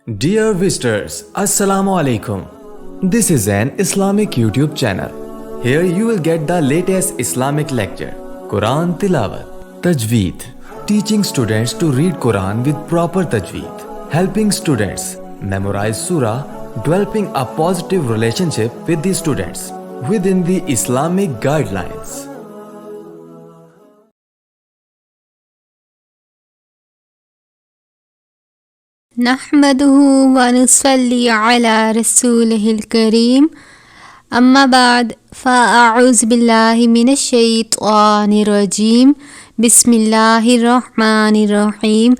Dear visitors, Assalamu Alaikum. This is an Islamic YouTube channel. Here you will get the latest Islamic lecture, Quran Tilawat, Tajweed, teaching students to read Quran with proper Tajweed, helping students memorize Surah, developing a positive relationship with the students within the Islamic guidelines. نحمده ونصلي على رسوله الكريم أما بعد فأعوذ بالله من الشيطان الرجيم بسم الله الرحمن الرحيم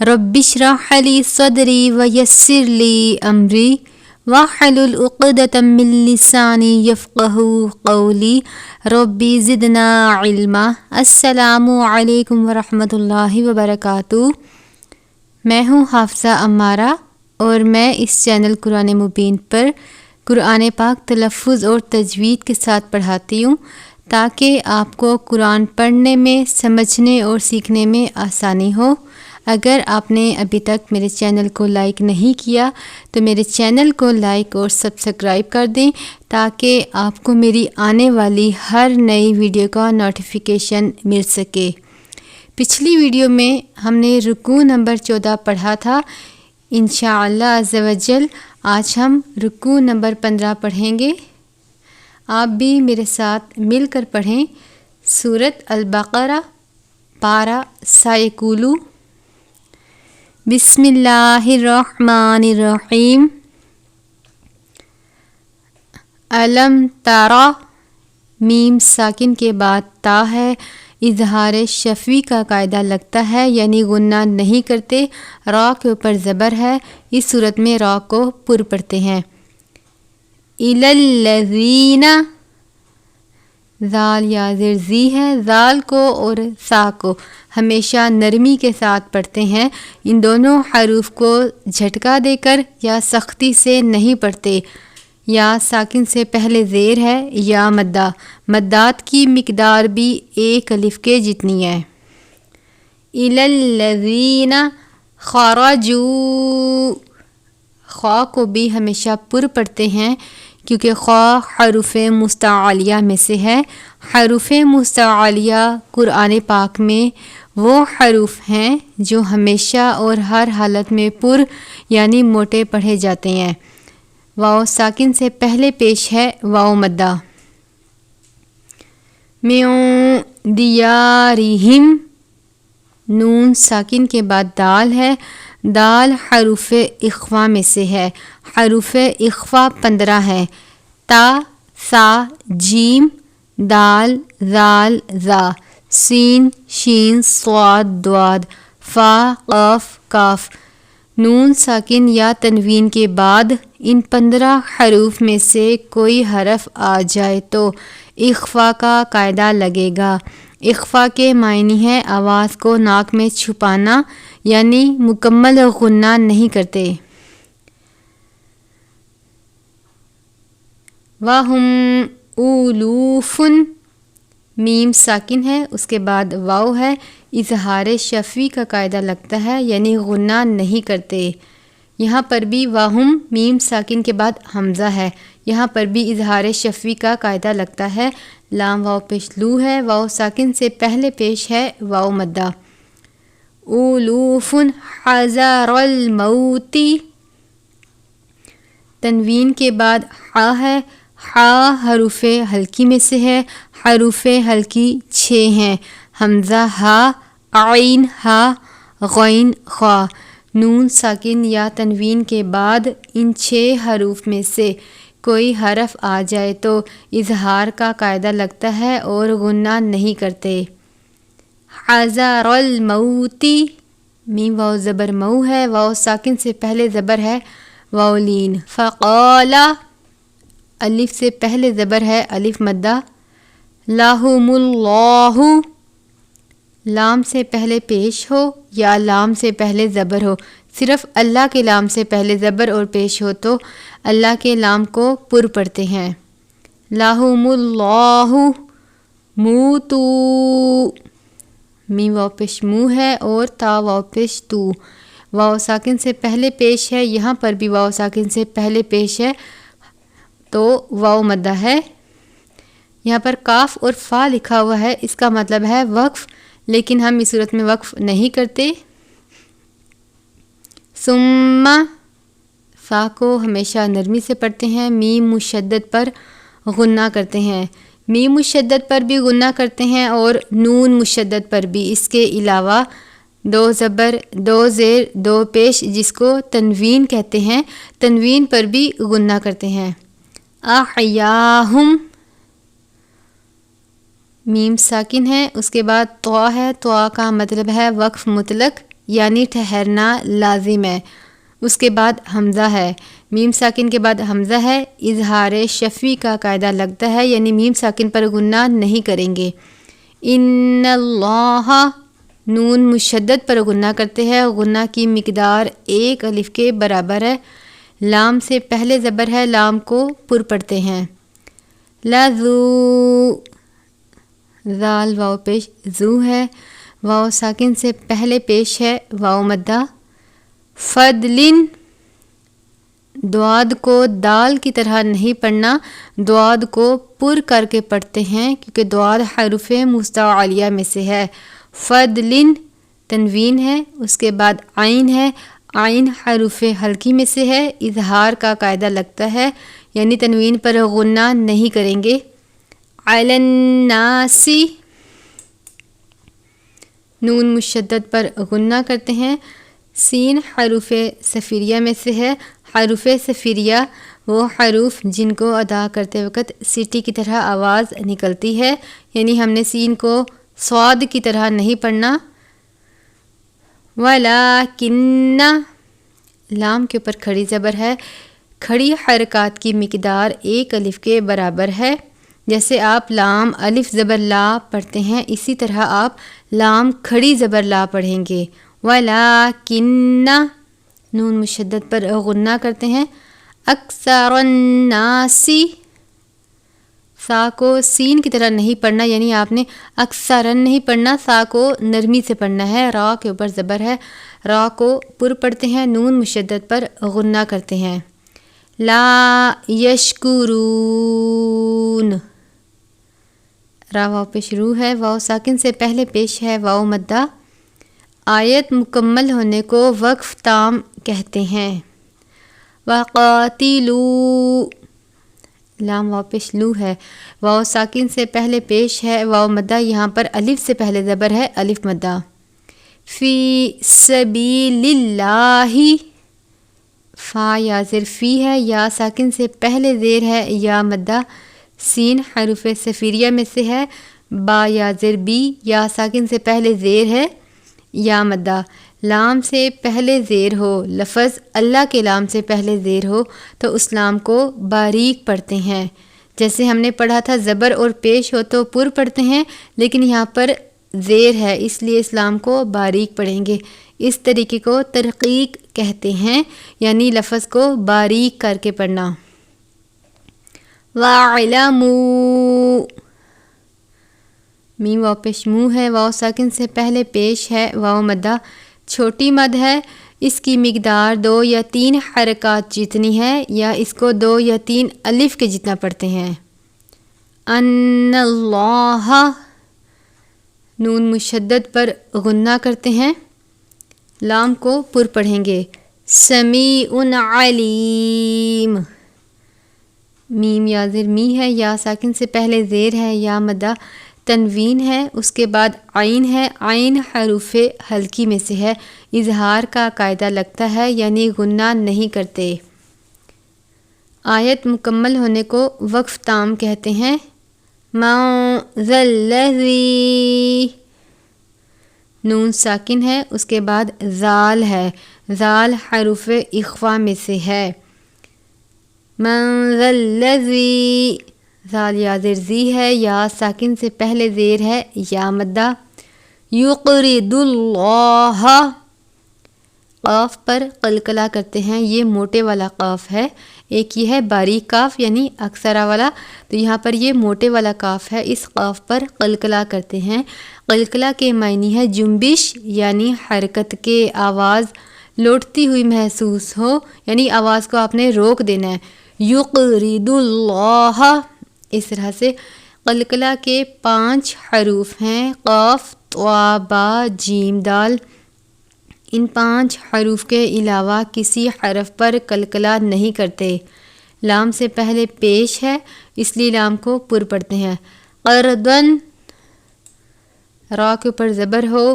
رب اشرح لي صدري ويسر لي أمري واحلل عقدة من لساني يفقهوا قولي ربي زدنا علما. السلام علیکم ورحمۃ اللہ وبرکاتہ. میں ہوں حافظہ عمارہ اور میں اس چینل قرآن مبین پر قرآن پاک تلفظ اور تجوید کے ساتھ پڑھاتی ہوں تاکہ آپ کو قرآن پڑھنے میں، سمجھنے اور سیکھنے میں آسانی ہو. اگر آپ نے ابھی تک میرے چینل کو لائک نہیں کیا تو میرے چینل کو لائک اور سبسکرائب کر دیں تاکہ آپ کو میری آنے والی ہر نئی ویڈیو کا نوٹیفیکیشن مل سکے. پچھلی ویڈیو میں ہم نے رکوع نمبر 14 پڑھا تھا. انشاءاللہ عز و جل آج ہم رکوع نمبر 15 پڑھیں گے. آپ بھی میرے ساتھ مل کر پڑھیں. سورۃ البقرہ پارہ سایکولو. بسم اللہ الرحمن الرحیم. علم ترى، میم ساکن کے بعد تا ہے، اظہار شفوی کا قاعدہ لگتا ہے یعنی غنہ نہیں کرتے. را کے اوپر زبر ہے، اس صورت میں را کو پر پڑھتے ہیں. الی الذین، زال یا زرزی ہے، زال کو اور سا کو ہمیشہ نرمی کے ساتھ پڑھتے ہیں. ان دونوں حروف کو جھٹکا دے کر یا سختی سے نہیں پڑھتے. یا ساکن سے پہلے زیر ہے یا مدہ. مدات کی مقدار بھی ایک الف کے جتنی ہے. الی الذین خرجوا، خا کو بھی ہمیشہ پر پڑھتے ہیں کیونکہ خا حروف مستعلیہ میں سے ہے. حروف مستعلیہ قرآن پاک میں وہ حروف ہیں جو ہمیشہ اور ہر حالت میں پر یعنی موٹے پڑھے جاتے ہیں. واو ساکن سے پہلے پیش ہے واو مدہ. من دیارہم، نون ساکن کے بعد دال ہے. دال حروف اخفا میں سے ہے. حروف اخفا 15 ہے. تا، سا، جیم، دال، ذال، ذا، سین، شین، صاد، دواد، فا، قاف، کاف. نون ساکن یا تنوین کے بعد ان 15 حروف میں سے کوئی حرف آ جائے تو اخفا کا قاعدہ لگے گا. اخفا کے معنی ہے آواز کو ناک میں چھپانا یعنی مکمل غنہ نہیں کرتے. وَهُمْ أُولُوفٌ، میم ساکن ہے، اس کے بعد واو ہے. اظہار شفوی کا قاعدہ لگتا ہے یعنی غنہ نہیں کرتے. یہاں پر بھی واہم میم ساکن کے بعد حمزہ ہے. یہاں پر بھی اظہار شفوی کا قاعدہ لگتا ہے. لام واو پیش لو ہے. واو ساکن سے پہلے پیش ہے واو مدہ. اولوف حذر الموت، تنوین کے بعد حا ہے. حا حروف حلقی میں سے ہے. حروف حلقی 6 ہیں. حمزہ ہا، عین ہا، غین خا. نون ساکن یا تنوین کے بعد ان 6 حروف میں سے کوئی حرف آ جائے تو اظہار کا قاعدہ لگتا ہے اور غنہ نہیں کرتے. حذر الموت، میم واو زبر مو ہے. واو ساکن سے پہلے زبر ہے واو لین. فقال، الف سے پہلے زبر ہے الف مدہ. لہم اللہ، لام سے پہلے پیش ہو یا لام سے پہلے زبر ہو. صرف اللہ کے لام سے پہلے زبر اور پیش ہو تو اللہ کے لام کو پر پڑھتے ہیں. لہم اللہ موتو، میم واو پیش مو ہے اور تا واو پیش تو. واو ساکن سے پہلے پیش ہے، یہاں پر بھی واو ساکن سے پہلے پیش ہے تو واو مدہ ہے۔ یہاں پر کاف اور فا لکھا ہوا ہے، اس کا مطلب ہے وقف، لیکن ہم اس صورت میں وقف نہیں کرتے۔ ثم فا کو ہمیشہ نرمی سے پڑھتے ہیں، میم مشدد پر غنہ کرتے ہیں، میم مشدد پر بھی غنہ کرتے ہیں اور نون مشدد پر بھی۔ اس کے علاوہ 2 زبر 2 زیر 2 پیش جس کو تنوین کہتے ہیں، تنوین پر بھی غنہ کرتے ہیں۔ احیاہم میم ساکن ہے، اس کے بعد طوا ہے، طوا کا مطلب ہے وقف مطلق یعنی ٹھہرنا لازم ہے۔ اس کے بعد حمزہ ہے، میم ساکن کے بعد حمزہ ہے، اظہار شفوی کا قاعدہ لگتا ہے یعنی میم ساکن پر غنہ نہیں کریں گے۔ ان اللہ نون مشدد پر غنہ کرتے ہیں، غنہ کی مقدار 1 الف کے برابر ہے، لام سے پہلے زبر ہے، لام کو پر پڑھتے ہیں۔ لذو ذال واو پیش زو ہے، واو ساکن سے پہلے پیش ہے واو مدہ۔ فضلن دعاد کو دال کی طرح نہیں پڑھنا، دعاد کو پر کر کے پڑھتے ہیں کیونکہ دعاد حروف مستعلیہ میں سے ہے۔ فضلن تنوین ہے، اس کے بعد عین ہے، عین حروف ہلکی میں سے ہے، اظہار کا قاعدہ لگتا ہے یعنی تنوین پر غنہ نہیں کریں گے۔ علی الناس نون مشدد پر غنہ کرتے ہیں، سین حروف صفیریہ میں سے ہے، حروف صفیریہ وہ حروف جن کو ادا کرتے وقت سیٹی کی طرح آواز نکلتی ہے، یعنی ہم نے سین کو صاد کی طرح نہیں پڑھنا۔ ولیکن لام کے اوپر کھڑی زبر ہے، کھڑی حرکات کی مقدار 1 الف کے برابر ہے، جیسے آپ لام الف زبر لا پڑھتے ہیں اسی طرح آپ لام کھڑی زبر لا پڑھیں گے۔ ولیکن نون مشدد پر غنہ کرتے ہیں۔ اکثر الناس سا کو سین کی طرح نہیں پڑھنا، یعنی آپ نے اکثرن نہیں پڑھنا، سا کو نرمی سے پڑھنا ہے، را کے اوپر زبر ہے، را کو پر پڑھتے ہیں، نون مشدد پر غنہ کرتے ہیں۔ لا یشکرون را واو پہ شروع ہے، واو ساکن سے پہلے پیش ہے واو مدہ۔ آیت مکمل ہونے کو وقف تام کہتے ہیں۔ وقاتلوا لام واو پیش لو ہے، واو ساکن سے پہلے پیش ہے واو مدہ، یہاں پر الف سے پہلے زبر ہے، الف مدہ۔ فی سبیل اللہ فا یا زیر فی ہے، یا ساکن سے پہلے زیر ہے یا مدہ، سین حروف صفیریہ میں سے ہے، با یا زیر بی، یا ساکن سے پہلے زیر ہے یا مدہ، لام سے پہلے زیر ہو، لفظ اللہ کے لام سے پہلے زیر ہو تو اس لام کو باریک پڑھتے ہیں، جیسے ہم نے پڑھا تھا زبر اور پیش ہو تو پر پڑھتے ہیں، لیکن یہاں پر زیر ہے اس لیے اس لام کو باریک پڑھیں گے۔ اس طریقے کو ترقیق کہتے ہیں، یعنی لفظ کو باریک کر کے پڑھنا۔ وَاعْلَمُوا میم واو پیش مو ہے، واو ساکن سے پہلے پیش ہے واو مدہ، چھوٹی مد ہے، اس کی مقدار 2 یا 3 حرکات جتنی ہے، یا اس کو 2 یا 3 الف کے جتنا پڑھتے ہیں۔ ان اللہ نون مشدد پر غنہ کرتے ہیں، لام کو پر پڑھیں گے۔ سمیع علیم میم یا زیر می ہے، یا ساکن سے پہلے زیر ہے یا مدہ، تنوین ہے، اس کے بعد عین ہے، عین حروف ہلکی میں سے ہے، اظہار کا قاعدہ لگتا ہے یعنی غنہ نہیں کرتے۔ آیت مکمل ہونے کو وقف تام کہتے ہیں۔ من ذا الذی نون ساکن ہے، اس کے بعد ذال ہے، ذال حروف اخفا میں سے ہے۔ من ذا الذی ذال یا زیر زی ہے، یا ساکن سے پہلے زیر ہے یا مدہ۔ یقرض اللہ قاف پر قلقلہ کرتے ہیں، یہ موٹے والا قاف ہے، ایک یہ ہے باریک قاف یعنی اکثرہ والا، تو یہاں پر یہ موٹے والا قاف ہے، اس قاف پر قلقلہ کرتے ہیں۔ قلقلہ کے معنی ہے جنبش یعنی حرکت کے آواز لوٹتی ہوئی محسوس ہو، یعنی آواز کو آپ نے روک دینا ہے. یقرض اللہ، اس طرح سے. قلقلہ کے 5 حروف ہیں، قاف، طا، با، جیم، دال. ان 5 حروف کے علاوہ کسی حرف پر قلقلہ نہیں کرتے. لام سے پہلے پیش ہے، اس لیے لام کو پر پڑھتے ہیں. قرضن، را کے اوپر زبر ہو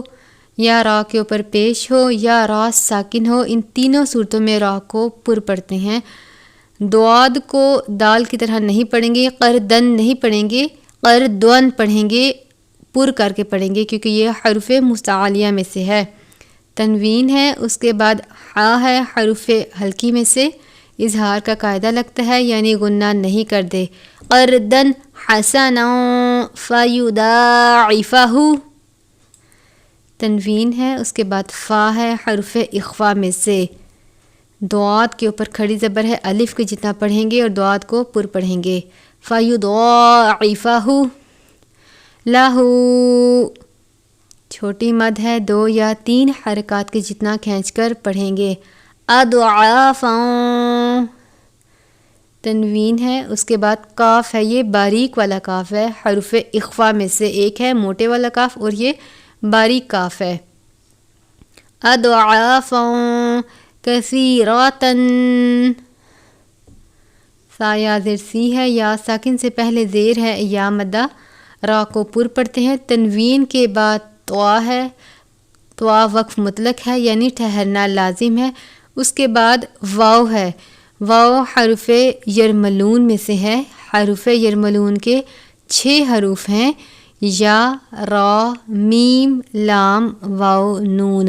یا را کے اوپر پیش ہو یا را ساکن ہو، ان تینوں صورتوں میں را کو پر پڑھتے ہیں. دعاد کو دال کی طرح نہیں پڑھیں گے، قردن نہیں پڑھیں گے، قردون پڑھیں گے، پر کر کے پڑھیں گے، کیونکہ یہ حروف مستعلیہ میں سے ہے. تنوین ہے، اس کے بعد ہا ہے، حروف ہلکی میں سے. اظہار کا قاعدہ لگتا ہے، یعنی غنہ نہیں کر دے. قردن حسنا فیضاعفہ. تنوین ہے، اس کے بعد فا ہے، حرف اخفا میں سے. دعات کے اوپر کھڑی زبر ہے، الف کے جتنا پڑھیں گے اور دعات کو پر پڑھیں گے. فیضاعفہ. لہو، چھوٹی مد ہے، 2 یا 3 حرکات کے جتنا کھینچ کر پڑھیں گے. اضعافا. تنوین ہے، اس کے بعد کاف ہے، یہ باریک والا کاف ہے، حرف اخفا میں سے ایک ہے، موٹے والا کاف، اور یہ باریک کاف ہے. اضعافا کثیراتن. سا یا زیر سی ہے، یا ساکن سے پہلے زیر ہے، یا مدہ. را کو پر پڑھتے ہیں. تنوین کے بعد طوا ہے، طوا وقف مطلق ہے، یعنی ٹھہرنا لازم ہے. اس کے بعد واو ہے، واو حرف یرملون میں سے ہے. حرف یرملون کے 6 حروف ہیں، یا، را، میم، لام، واو، نون.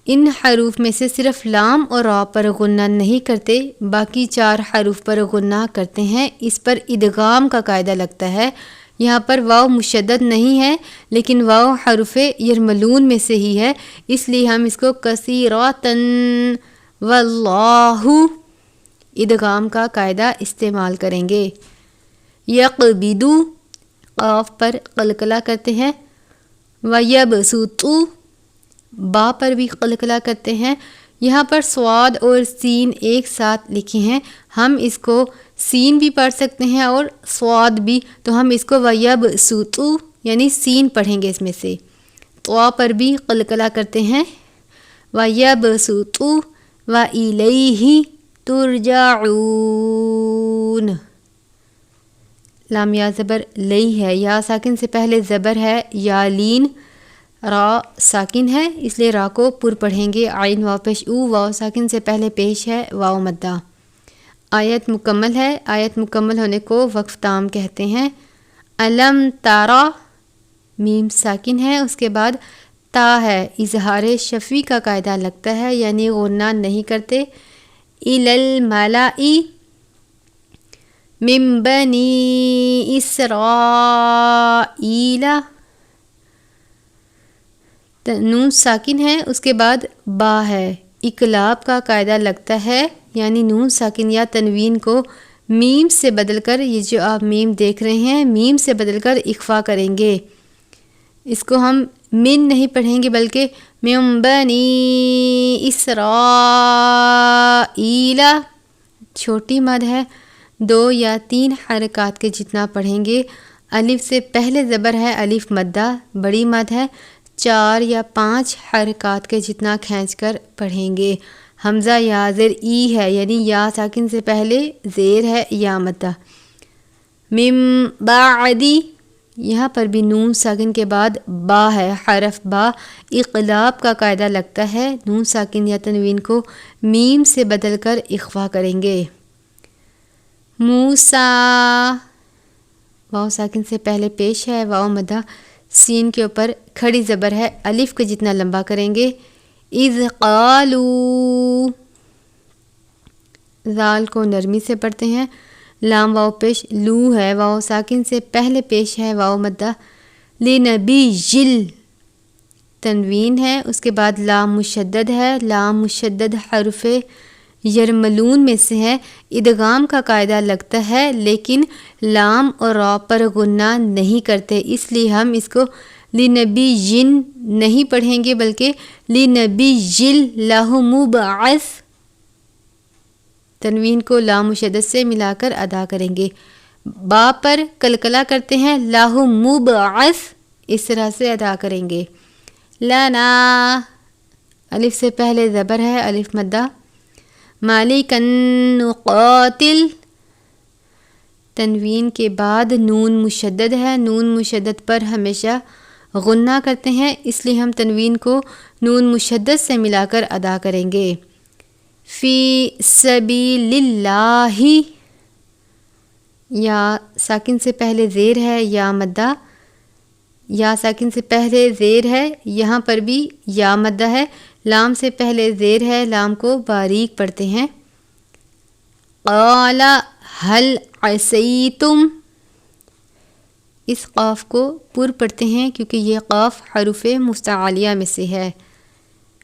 ان حروف میں سے صرف لام اور را پر غنہ نہیں کرتے، باقی 4 حروف پر غنہ کرتے ہیں. اس پر ادغام کا قاعدہ لگتا ہے. یہاں پر واو مشدد نہیں ہے، لیکن واو حرف یرملون میں سے ہی ہے، اس لیے ہم اس کو کثیراتن واللہ ادغام کا قاعدہ استعمال کریں گے. یقبدو، قاف پر قلقلہ کرتے ہیں. ویبسطو، با پر بھی قلقلہ کرتے ہیں. یہاں پر صاد اور سین ایک ساتھ لکھے ہیں، ہم اس کو سین بھی پڑھ سکتے ہیں اور صاد بھی، تو ہم اس کو ویبسطو یعنی سین پڑھیں گے اس میں سے. طوا پر بھی قلقلہ کرتے ہیں. ویبسطو وَإِلَيْهِ تُرْجَعُونَ. لام یا زبر لئی ہے، یا ساکن سے پہلے زبر ہے، یا لین. را ساکن ہے، اس لیے را کو پر پڑھیں گے. عین واو پیش او، واو ساکن سے پہلے پیش ہے، واو مدہ. آیت مکمل ہے، آیت مکمل ہونے کو وقف تام کہتے ہیں. علم تارا، میم ساکن ہے، اس کے بعد تا ہے، اظہار شفوی کا قاعدہ لگتا ہے، یعنی غنہ نہیں کرتے. الالملائی من بنی اسرائیل. نون ساکن ہے، اس کے بعد با ہے، اقلاب کا قاعدہ لگتا ہے، یعنی نون ساکن یا تنوین کو میم سے بدل کر، یہ جو آپ میم دیکھ رہے ہیں، میم سے بدل کر اخفا کریں گے. اس کو ہم من نہیں پڑھیں گے بلکہ من بنی اسرائیل. چھوٹی مد ہے، 2 یا 3 حرکات کے جتنا پڑھیں گے. الف سے پہلے زبر ہے، الف مدہ، بڑی مد ہے، 4 یا 5 حرکات کے جتنا کھینچ کر پڑھیں گے. حمزہ یا زیر ای ہے، یعنی یا ساکن سے پہلے زیر ہے، یا مدہ. من بعدی، یہاں پر بھی نون ساکن کے بعد با ہے، حرف با اقلاب کا قاعدہ لگتا ہے، نون ساکن یا تنوین کو میم سے بدل کر اخفا کریں گے. موسیٰ، واو ساکن سے پہلے پیش ہے، واو مدہ، سین کے اوپر کھڑی زبر ہے، الف کو جتنا لمبا کریں گے. اذ قالو، زال کو نرمی سے پڑھتے ہیں. لام واو پیش لو ہے، واو ساکن سے پہلے پیش ہے، واو مدہ. لنبیل، تنوین ہے، اس کے بعد لام مشدد ہے، لام مشدد حرف یرملون میں سے ہے. ادغام کا قاعدہ لگتا ہے، لیکن لام اور را پر غنہ نہیں کرتے، اس لیے ہم اس کو لنبی نہیں پڑھیں گے بلکہ لنبی اللہ مبعث، تنوین کو لام مشدد سے ملا کر ادا کریں گے. با پر قلقلہ کرتے ہیں، لاہ مبعث اس طرح سے ادا کریں گے. لنا، الف سے پہلے زبر ہے، الف مدہ. مالکن نقاتل، تنوین کے بعد نون مشدد ہے، نون مشدد پر ہمیشہ غنہ کرتے ہیں، اس لیے ہم تنوین کو نون مشدد سے ملا کر ادا کریں گے. فی سبیل اللہ، یا ساکن سے پہلے زیر ہے یا مدہ، یا ساکن سے پہلے زیر ہے، یہاں پر بھی یا مدہ ہے. لام سے پہلے زیر ہے، لام کو باریک پڑھتے ہیں. قال هل عصیتم، اس قاف کو پر پڑھتے ہیں کیونکہ یہ قاف حروف مستعلیہ میں سے ہے.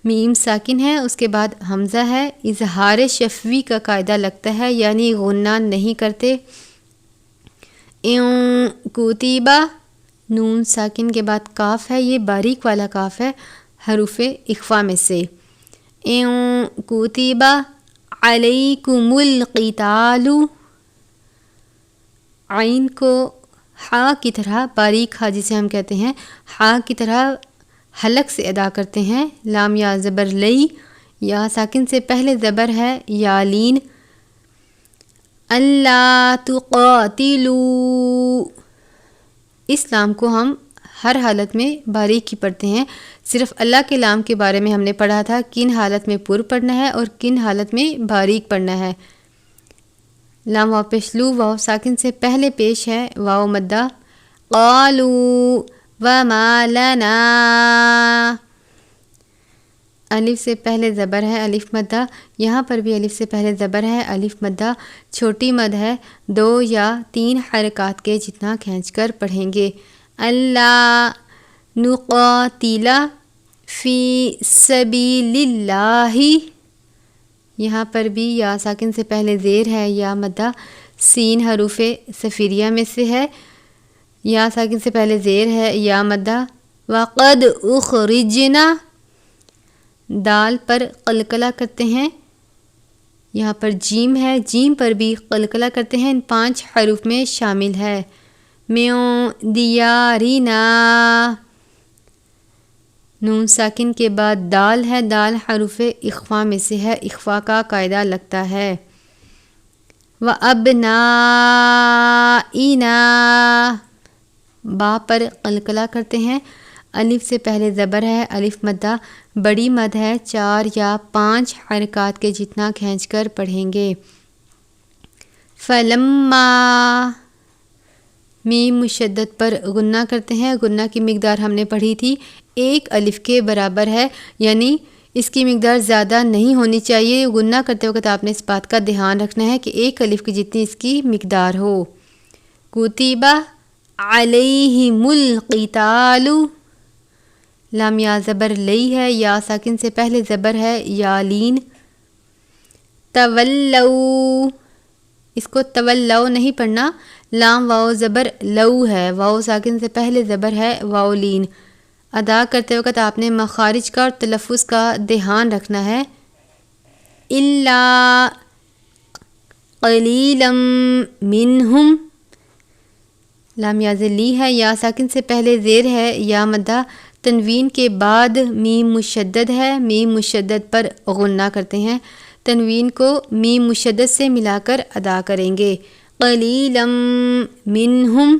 میم ساکن ہے، اس کے بعد حمزہ ہے. اظہار شفوی کا قاعدہ لگتا ہے، یعنی غنہ نہیں کرتے. کتیبہ، نون ساکن کے بعد کاف ہے، یہ باریک والا کاف ہے حروف اخفا میں سے. کتیبہ علیکم القتال، عین کو ہا کی طرح باریک ہا جسے ہم کہتے ہیں ہا کی طرح حلق سے ادا کرتے ہیں. لام یا زبر لئی، یا ساکن سے پہلے زبر ہے یا لین. اللہ تقاتلوا، اس لام کو ہم ہر حالت میں باریک ہی پڑھتے ہیں. صرف اللہ کے لام کے بارے میں ہم نے پڑھا تھا کن حالت میں پر پڑھنا ہے اور کن حالت میں باریک پڑھنا ہے. لام واو پیش لو، واو ساکن سے پہلے پیش ہے، واو مدہ. قالوا وما لنا، الف سے پہلے زبر ہے، الف مدہ. یہاں پر بھی الف سے پہلے زبر ہے، الف مدہ. چھوٹی مد ہے، 2 یا 3 حرکات کے جتنا کھینچ کر پڑھیں گے. اللہ نقاتل فی سبیل اللہ، یہاں پر بھی یا ساکن سے پہلے زیر ہے یا مدہ. سین حروف صفیریہ میں سے ہے، یا ساکن سے پہلے زیر ہے یا مدہ. وقد اخرجنا، دال پر قلقلہ کرتے ہیں. یہاں پر جیم ہے، جیم پر بھی قلقلہ کرتے ہیں، ان 5 حروف میں شامل ہے. من دیارنا، نون ساکن کے بعد دال ہے، دال حروف اخفا میں سے ہے، اخفا کا قاعدہ لگتا ہے. وَأَبْنَائِنَا، با پر قلقلہ کرتے ہیں، الف سے پہلے زبر ہے، الف مدہ. بڑی مد ہے، 4 یا 5 حرکات کے جتنا کھینچ کر پڑھیں گے. فلما، میم مشدد پر غنہ کرتے ہیں. غنہ کی مقدار ہم نے پڑھی تھی 1 الف کے برابر ہے، یعنی اس کی مقدار زیادہ نہیں ہونی چاہیے. غنہ کرتے وقت آپ نے اس بات کا دھیان رکھنا ہے کہ 1 الف کی جتنی اس کی مقدار ہو. کتیبہ علیہم القتال، لام یا زبر لئی ہے، یا ساکن سے پہلے زبر ہے یا لین. تولو، اس کو تولو نہیں پڑھنا، لام واو زبر لو ہے، واو ساکن سے پہلے زبر ہے، واو لین. ادا کرتے وقت آپ نے مخارج کا اور تلفظ کا دھیان رکھنا ہے. الا قلیلا منہم، لام یا لی ہے، یا ساکن سے پہلے زیر ہے یا مدہ. تنوین کے بعد میم مشدد ہے، میم مشدد پر غنہ کرتے ہیں. تنوین کو میم مشدد سے ملا کر ادا کریں گے. قلیلا منہم،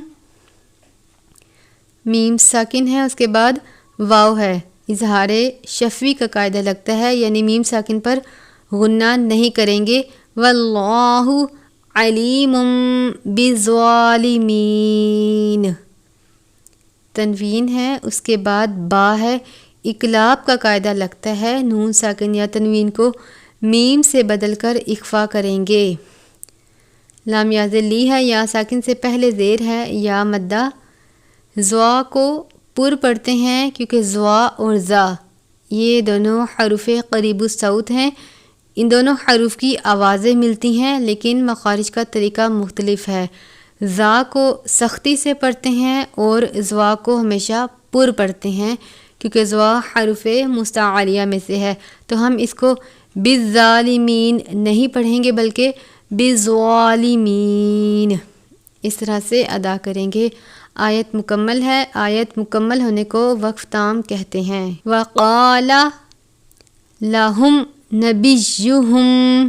میم ساکن ہے، اس کے بعد واو ہے. اظہار شفوی کا قاعدہ لگتا ہے، یعنی میم ساکن پر غنہ نہیں کریں گے. واللہ علیم بالظالمین، تنوین ہے، اس کے بعد با ہے. اقلاب کا قاعدہ لگتا ہے، نون ساکن یا تنوین کو میم سے بدل کر اخفا کریں گے. لام یا لی ہے، یا ساکن سے پہلے زیر ہے یا مدہ. زوا کو پر پڑھتے ہیں کیونکہ زوا اور زا یہ دونوں حروف قریب الصوت ہیں. ان دونوں حروف کی آوازیں ملتی ہیں لیکن مخارج کا طریقہ مختلف ہے. زا کو سختی سے پڑھتے ہیں اور زوا کو ہمیشہ پر پڑھتے ہیں کیونکہ ذوا حرف مستعلیہ میں سے ہے، تو ہم اس کو بالظالمین نہیں پڑھیں گے بلکہ بالظالمین، اس طرح سے ادا کریں گے۔ آیت مکمل ہے۔ آیت مکمل ہونے کو وقف تام کہتے ہیں۔ وقال لہم نبیہم،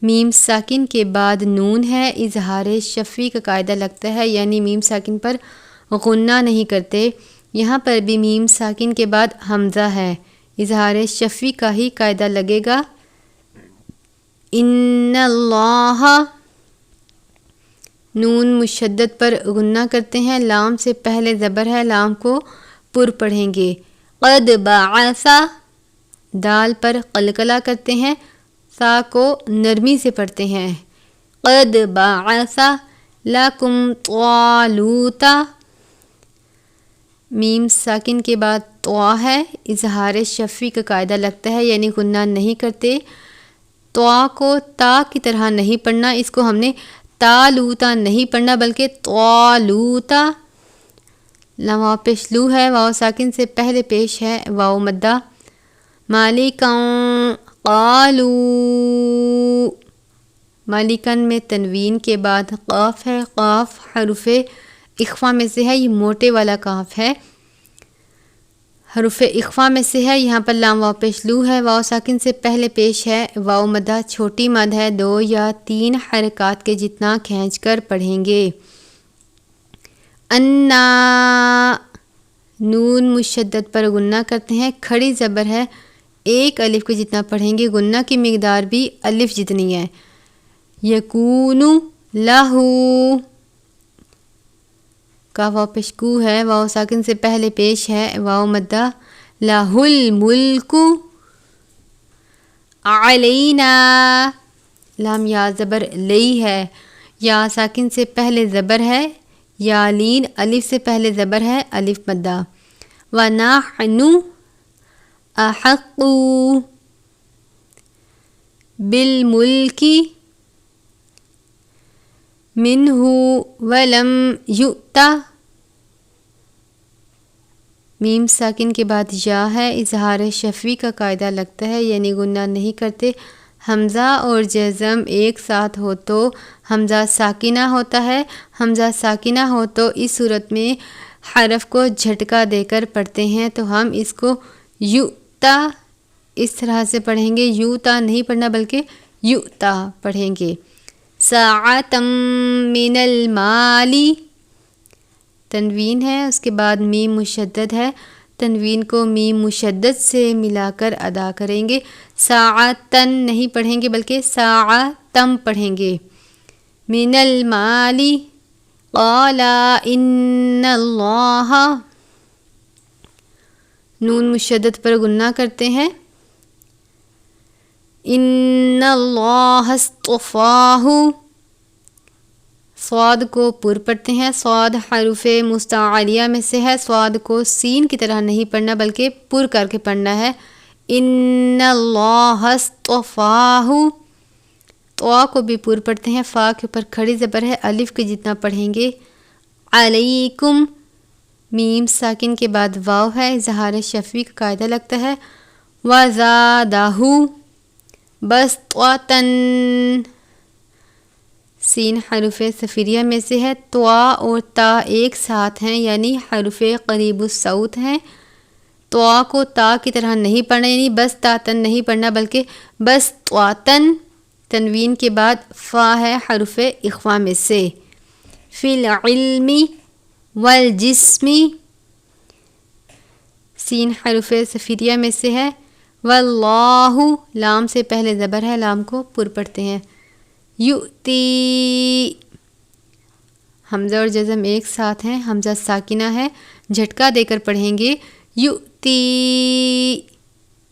میم ساکن کے بعد نون ہے، اظہار شفوی کا قاعدہ لگتا ہے، یعنی میم ساکن پر غنہ نہیں کرتے۔ یہاں پر بھی میم ساکن کے بعد حمزہ ہے، اظہار شفوی کا ہی قاعدہ لگے گا۔ ان اللہ، نون مشدد پر غنہ کرتے ہیں، لام سے پہلے زبر ہے، لام کو پر پڑھیں گے۔ قد بعث، دال پر قلقلہ کرتے ہیں، سا کو نرمی سے پڑھتے ہیں۔ قد بعث لکم طالوت، میم ساکن کے بعد طوا ہے، اظہار شفوی کا قاعدہ لگتا ہے، یعنی غنہ نہیں کرتے۔ طوا کو تا کی طرح نہیں پڑھنا، اس کو ہم نے تالوتا نہیں پڑھنا بلکہ طالوتا۔ لام واو پیش لو ہے، واو ساکن سے پہلے پیش ہے واو مدہ۔ مالکاً، قالو، مالکاً میں تنوین کے بعد قاف ہے، قاف حرف اخفا میں سے ہے، یہ موٹے والا قاف ہے، حرف اخفا میں سے ہے۔ یہاں پر لام واو پیش لو ہے، واو ساکن سے پہلے پیش ہے واو مدہ، چھوٹی مد ہے، 2 یا 3 حرکات کے جتنا کھینچ کر پڑھیں گے۔ انا، نون مشدد پر غنہ کرتے ہیں، کھڑی زبر ہے، 1 الف کے جتنا پڑھیں گے، غنہ کی مقدار بھی الف جتنی ہے۔ یکونو لہو، کا واو پیش کو ہے، واو ساکن سے پہلے پیش ہے واو مدہ۔ لہو الملک علینا، لام یا زبر لئی ہے، یا ساکن سے پہلے زبر ہے، یا لین الف سے پہلے زبر ہے، الف مدہ۔ ونحن احق بالملک منہ ولم یؤت، میم ساکن کے بعد یا ہے، اظہار شفوی کا قاعدہ لگتا ہے، یعنی غنہ نہیں کرتے۔ حمزہ اور جزم ایک ساتھ ہو تو حمزہ ساکنہ ہوتا ہے، حمزہ ساکنہ ہو تو اس صورت میں حرف کو جھٹکا دے کر پڑھتے ہیں، تو ہم اس کو یؤتا اس طرح سے پڑھیں گے، یوتا نہیں پڑھنا بلکہ یؤتا پڑھیں گے۔ ساعۃ من المال، تنوین ہے، اس کے بعد میم مشدد ہے، تنوین کو میم مشدد سے ملا کر ادا کریں گے۔ ساعتن نہیں پڑھیں گے بلکہ ساعتم پڑھیں گے۔ من المال قال ان اللہ، نون مشدد پر غنہ کرتے ہیں، ان اللہ اصطفاہ، صاد کو پر پڑھتے ہیں، صاد حرف مستعلیہ میں سے ہے، صاد کو سین کی طرح نہیں پڑھنا بلکہ پر کر کے پڑھنا ہے۔ ان اللہ اصطفاہ، طوا کو بھی پر پڑھتے ہیں، فا کے اوپر کھڑی زبر ہے، الف کے جتنا پڑھیں گے۔ علیکم، میم ساکن کے بعد واو ہے، اظہار شفوی کا قاعدہ لگتا ہے۔ وزادہ بسطۃً، سین حرف صفریہ میں سے ہے، طوا اور تا ایک ساتھ ہیں، یعنی حرف قریب الصوت ہیں۔ طوا کو تا کی طرح نہیں پڑھنا، یعنی بس تاتن نہیں پڑھنا بلکہ بس طواتن، تنوین کے بعد فا ہے حرف اخفا میں سے۔ فی العلم والجسم، سین حرف صفریہ میں سے ہے۔ واللہ، لام سے پہلے زبر ہے، لام کو پر پڑھتے ہیں۔ یؤتی، حمزہ اور جزم ایک ساتھ ہیں، حمزہ ساکنہ ہے، جھٹکا دے کر پڑھیں گے۔ یؤتی،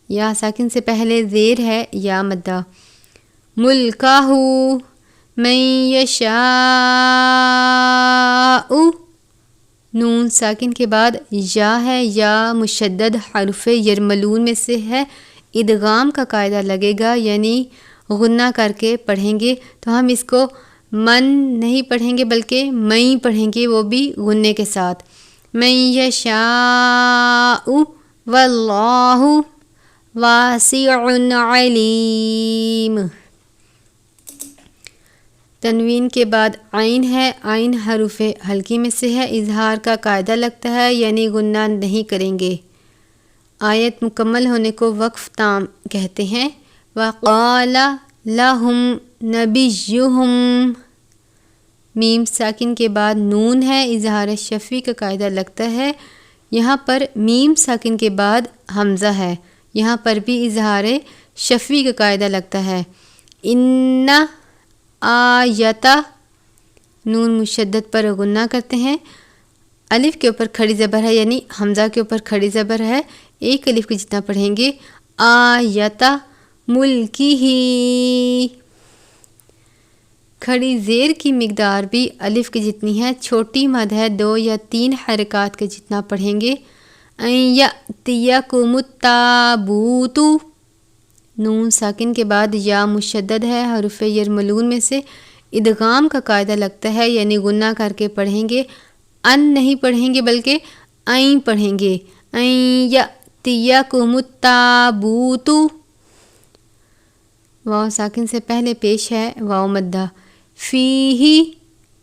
یا ساکن سے پہلے زیر ہے، یا مدہ۔ ملکہ من یشاء، نون ساکن کے بعد یا ہے، یا مشدد حرف یرملون میں سے ہے، ادغام کا قاعدہ لگے گا، یعنی غنہ کر کے پڑھیں گے، تو ہم اس کو من نہیں پڑھیں گے بلکہ مئی پڑھیں گے، وہ بھی غنے کے ساتھ۔ من یشاء واللہ واسع علیم۔ تنوین کے بعد عین ہے، عین حروف ہلکی میں سے ہے، اظہار کا قاعدہ لگتا ہے یعنی غنہ نہیں کریں گے۔ آیت مکمل ہونے کو وقف تام کہتے ہیں۔ وَقَالَ لَهُمْ نَبِيُّهُمْ، میم ساکن کے بعد نون ہے، اظہار شفوی کا قاعدہ لگتا ہے۔ یہاں پر میم ساکن کے بعد حمزہ ہے، یہاں پر بھی اظہار شفوی کا قاعدہ لگتا ہے۔ ان آیتا، نون مشدد پر غنہ کرتے ہیں، الف کے اوپر کھڑی زبر ہے یعنی حمزہ کے اوپر کھڑی زبر ہے، ایک الف کے جتنا پڑھیں گے۔ آیتا ملکی ہی، کھڑی زیر کی مقدار بھی الف کی جتنی ہے، چھوٹی مد ہے 2 یا 3 حرکات کے جتنا پڑھیں گے۔ ان یأتیکم التابوت، نون ساکن کے بعد یا مشدد ہے، حروف یرملون میں سے ادغام کا قاعدہ لگتا ہے یعنی غنہ کر کے پڑھیں گے، ان نہیں پڑھیں گے بلکہ عین پڑھیں گے۔ ان یأتیکم التابوت، واو ساکن سے پہلے پیش ہے واو مدہ۔ فیہ،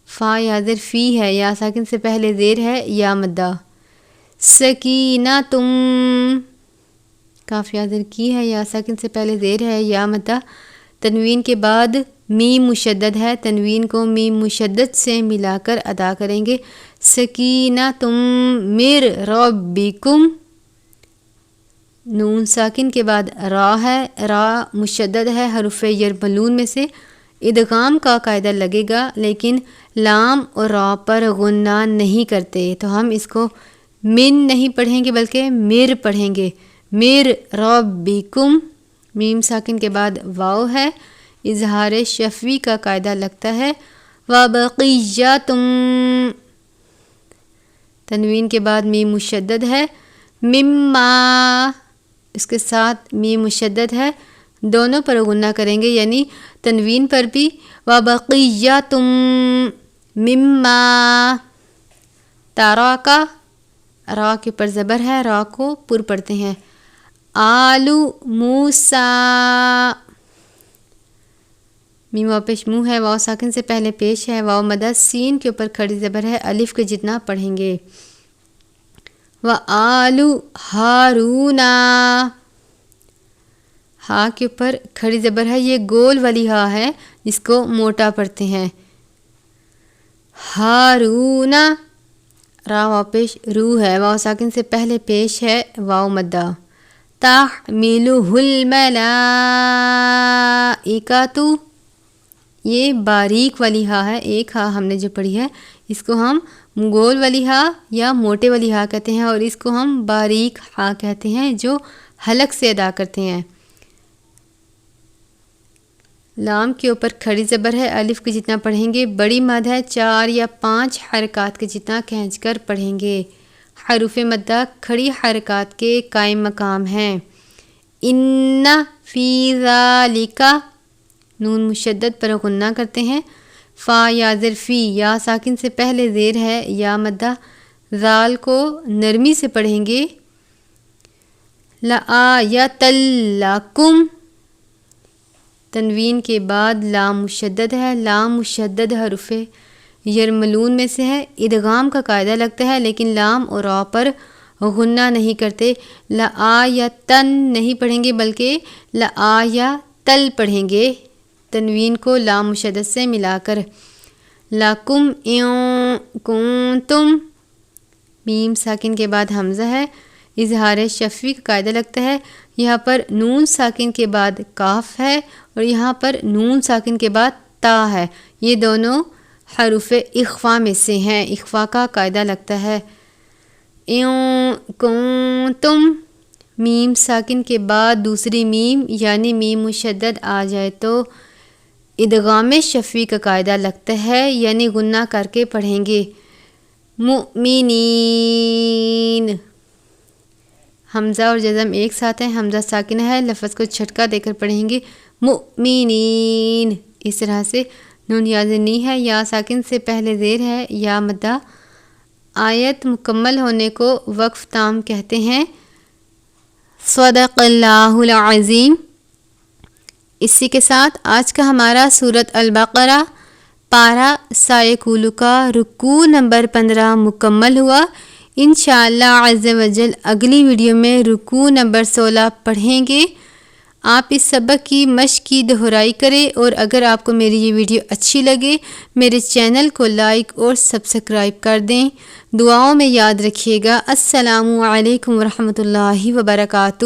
فا یا زیر فی ہے، یا ساکن سے پہلے زیر ہے یا مدہ۔ سکینتم، کاف یا زیر کی ہے، یا ساکن سے پہلے زیر ہے یا مدہ۔ تنوین کے بعد میم مشدد ہے، تنوین کو میم مشدد سے ملا کر ادا کریں گے۔ سکینتم من ربکم، نون ساکن کے بعد را ہے، را مشدد ہے، حروف یرملون میں سے ادغام کا قاعدہ لگے گا لیکن لام اور را پر غنہ نہیں کرتے، تو ہم اس کو من نہیں پڑھیں گے بلکہ مر پڑھیں گے۔ مر ربکم، میم ساکن کے بعد واو ہے، اظہار شفوی کا قاعدہ لگتا ہے۔ وبقیتم، تنوین کے بعد میم مشدد ہے، مما اس کے ساتھ میم مشدد ہے، دونوں پر غنہ کریں گے یعنی تنوین پر بھی وبقیتم مما تراکا، را کے پر زبر ہے، را کو پر پڑھتے ہیں۔ آلو موسیٰ، میم واو پیش منہ ہے، واو ساکن سے پہلے پیش ہے واو مدہ، سین کے اوپر کھڑی زبر ہے، الف کے جتنا پڑھیں گے۔ وآل ہارون، ہا کے اوپر کھڑی زبر ہے، یہ گول والی ہا ہے جس کو موٹا پڑھتے ہیں۔ ہارون، را واو پیش رو ہے، واو ساکن سے پہلے پیش ہے واو مدہ۔ تحملہ الملائکۃ، یہ باریک والی ہا ہے، ایک ہا ہم نے جو پڑھی ہے اس کو ہم گول والی ہا یا موٹے والی ہا کہتے ہیں، اور اس کو ہم باریک ہا کہتے ہیں جو حلق سے ادا کرتے ہیں۔ لام کے اوپر کھڑی زبر ہے، الف کے جتنا پڑھیں گے، بڑی مد ہے، 4 یا 5 حرکات کے جتنا کھینچ کر پڑھیں گے۔ حروف مدہ کھڑی حرکات کے قائم مقام ہیں۔ ان فی ذالک، نون مشدد پر غنہ کرتے ہیں، فا یا زیر فی، یا ساکن سے پہلے زیر ہے یا مدہ، ذال کو نرمی سے پڑھیں گے۔ لآیۃ لکم، تنوین کے بعد لام مشدد ہے، لام مشدد حروف یرملون میں سے ہے، ادغام کا قاعدہ لگتا ہے لیکن لام اور را پر غنہ نہیں کرتے۔ لآیتن نہیں پڑھیں گے بلکہ لآیتل پڑھیں گے، تنوین کو لام مشدد سے ملا کر۔ لکم ان کنتم، میم ساکن کے بعد حمزہ ہے، اظہار شفوی کا قاعدہ لگتا ہے، یہاں پر نون ساکن کے بعد کاف ہے اور یہاں پر نون ساکن کے بعد تا ہے، یہ دونوں حروف اخفا میں سے ہیں، اخفا کا قاعدہ لگتا ہے۔ ان کنتم، میم ساکن کے بعد دوسری میم یعنی میم مشدد آ جائے تو ادغام شفوی کا قاعدہ لگتا ہے یعنی غنہ کر کے پڑھیں گے۔ مؤمنین، حمزہ اور جزم ایک ساتھ ہے، حمزہ ساکن ہے، لفظ کو جھٹکا دے کر پڑھیں گے مؤمنین، اس طرح سے۔ نون یا زنی ہے، یا ساکن سے پہلے زیر ہے یا مدہ، آیت مکمل ہونے کو وقف تام کہتے ہیں۔ صدق اللہ العظیم۔ اسی کے ساتھ آج کا ہمارا سورۃ البقرہ پارہ سایکولو کا رکوع نمبر 15 مکمل ہوا۔ انشاءاللہ عز و جل اگلی ویڈیو میں رکوع نمبر 16 پڑھیں گے۔ آپ اس سبق کی مشق کی دہرائی کریں، اور اگر آپ کو میری یہ ویڈیو اچھی لگے میرے چینل کو لائک اور سبسکرائب کر دیں۔ دعاؤں میں یاد رکھیے گا۔ السلام علیکم ورحمۃ اللہ وبرکاتہ۔